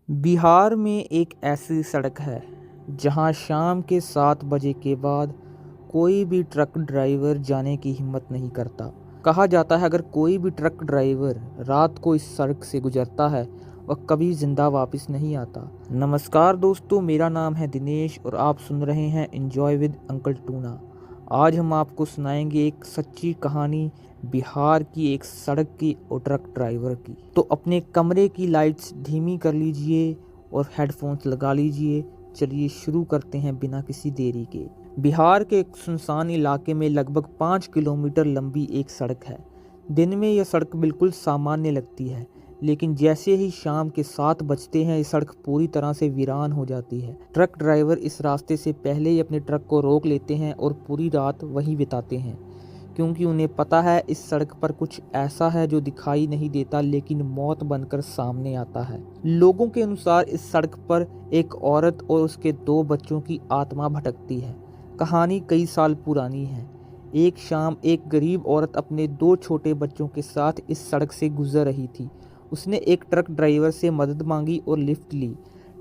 बिहार में एक ऐसी सड़क है जहां शाम के 7 बजे के बाद कोई भी ट्रक ड्राइवर जाने की हिम्मत नहीं करता। कहा जाता है अगर कोई भी ट्रक ड्राइवर रात को इस सड़क से गुजरता है वह कभी जिंदा वापस नहीं आता। नमस्कार दोस्तों, मेरा नाम है दिनेश और आप सुन रहे हैं एंजॉय विद अंकल टूना। आज हम आपको सुनाएंगे एक सच्ची कहानी बिहार की एक सड़क की और ट्रक ड्राइवर की। तो अपने कमरे की लाइट्स धीमी कर लीजिए और हेडफोन्स लगा लीजिए। चलिए शुरू करते हैं बिना किसी देरी के। बिहार के एक सुनसान इलाके में लगभग 5 किलोमीटर लंबी एक सड़क है। दिन में यह सड़क बिल्कुल सामान्य लगती है, लेकिन जैसे ही शाम के 7 बजते हैं, ये सड़क पूरी तरह से वीरान हो जाती है। ट्रक ड्राइवर इस रास्ते से पहले ही अपने ट्रक को रोक लेते हैं और पूरी रात वहीं बिताते हैं, क्योंकि उन्हें पता है इस सड़क पर कुछ ऐसा है जो दिखाई नहीं देता लेकिन मौत बनकर सामने आता है। लोगों के अनुसार इस सड़क पर एक औरत और उसके 2 बच्चों की आत्मा भटकती है। कहानी कई साल पुरानी है। एक शाम एक गरीब औरत अपने 2 छोटे बच्चों के साथ इस सड़क से गुजर रही थी। उसने एक ट्रक ड्राइवर से मदद मांगी और लिफ्ट ली।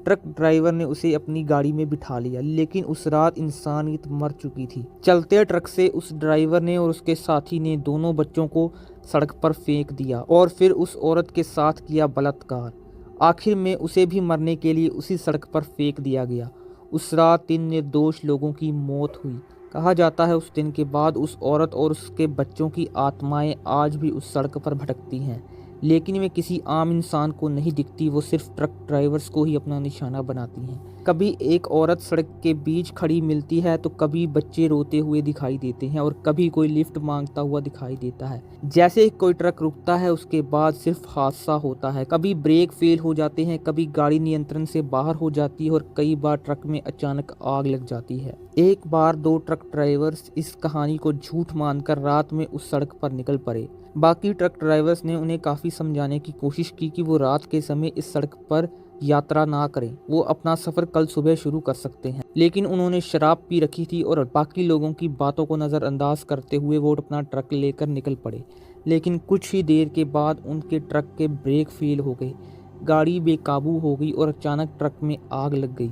ट्रक ड्राइवर ने उसे अपनी गाड़ी में बिठा लिया, लेकिन उस रात इंसानियत मर चुकी थी। चलते ट्रक से उस ड्राइवर ने और उसके साथी ने दोनों बच्चों को सड़क पर फेंक दिया और फिर उस औरत के साथ किया बलात्कार। आखिर में उसे भी मरने के लिए उसी सड़क पर फेंक दिया गया। उस रात 3 निर्दोष लोगों की मौत हुई। कहा जाता है उस दिन के बाद उस औरत और उसके बच्चों की आत्माएं आज भी उस सड़क पर भटकती हैं, लेकिन वे किसी आम इंसान को नहीं दिखती। वो सिर्फ ट्रक ड्राइवर्स को ही अपना निशाना बनाती हैं। कभी एक औरत सड़क के बीच खड़ी मिलती है तो कभी बच्चे रोते हुए दिखाई देते हैं और कभी कोई लिफ्ट मांगता हुआ दिखाई देता है। जैसे ही कोई ट्रक रुकता है उसके बाद सिर्फ हादसा होता है। कभी ब्रेक फेल हो जाते हैं, कभी गाड़ी नियंत्रण से बाहर हो जाती है और कई बार ट्रक में अचानक आग लग जाती है। एक बार 2 ट्रक ड्राइवर्स इस कहानी को झूठ मानकर रात में उस सड़क पर निकल पड़े। बाकी ट्रक ड्राइवर्स ने उन्हें काफ़ी समझाने की कोशिश की कि वो रात के समय इस सड़क पर यात्रा ना करें, वो अपना सफ़र कल सुबह शुरू कर सकते हैं। लेकिन उन्होंने शराब पी रखी थी और बाकी लोगों की बातों को नज़रअंदाज करते हुए वो अपना ट्रक लेकर निकल पड़े। लेकिन कुछ ही देर के बाद उनके ट्रक के ब्रेक फेल हो गए, गाड़ी बेकाबू हो गई और अचानक ट्रक में आग लग गई।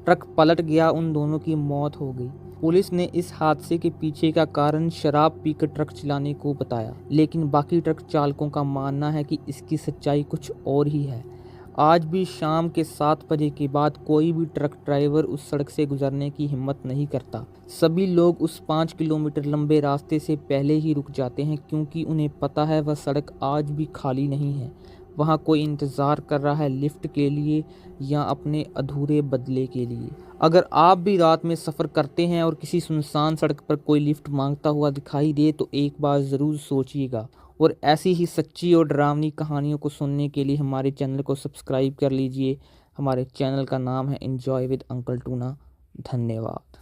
ट्रक पलट गया, उन दोनों की मौत हो गई। पुलिस ने इस हादसे के पीछे का कारण शराब पीकर ट्रक चलाने को बताया, लेकिन बाकी ट्रक चालकों का मानना है कि इसकी सच्चाई कुछ और ही है। आज भी शाम के 7 बजे के बाद कोई भी ट्रक ड्राइवर उस सड़क से गुजरने की हिम्मत नहीं करता। सभी लोग उस 5 किलोमीटर लंबे रास्ते से पहले ही रुक जाते हैं, क्योंकि उन्हें पता है वह सड़क आज भी खाली नहीं है। वहाँ कोई इंतज़ार कर रहा है लिफ्ट के लिए या अपने अधूरे बदले के लिए। अगर आप भी रात में सफ़र करते हैं और किसी सुनसान सड़क पर कोई लिफ्ट मांगता हुआ दिखाई दे तो एक बार ज़रूर सोचिएगा। और ऐसी ही सच्ची और डरावनी कहानियों को सुनने के लिए हमारे चैनल को सब्सक्राइब कर लीजिए। हमारे चैनल का नाम है एंजॉय विद अंकल टूना। धन्यवाद।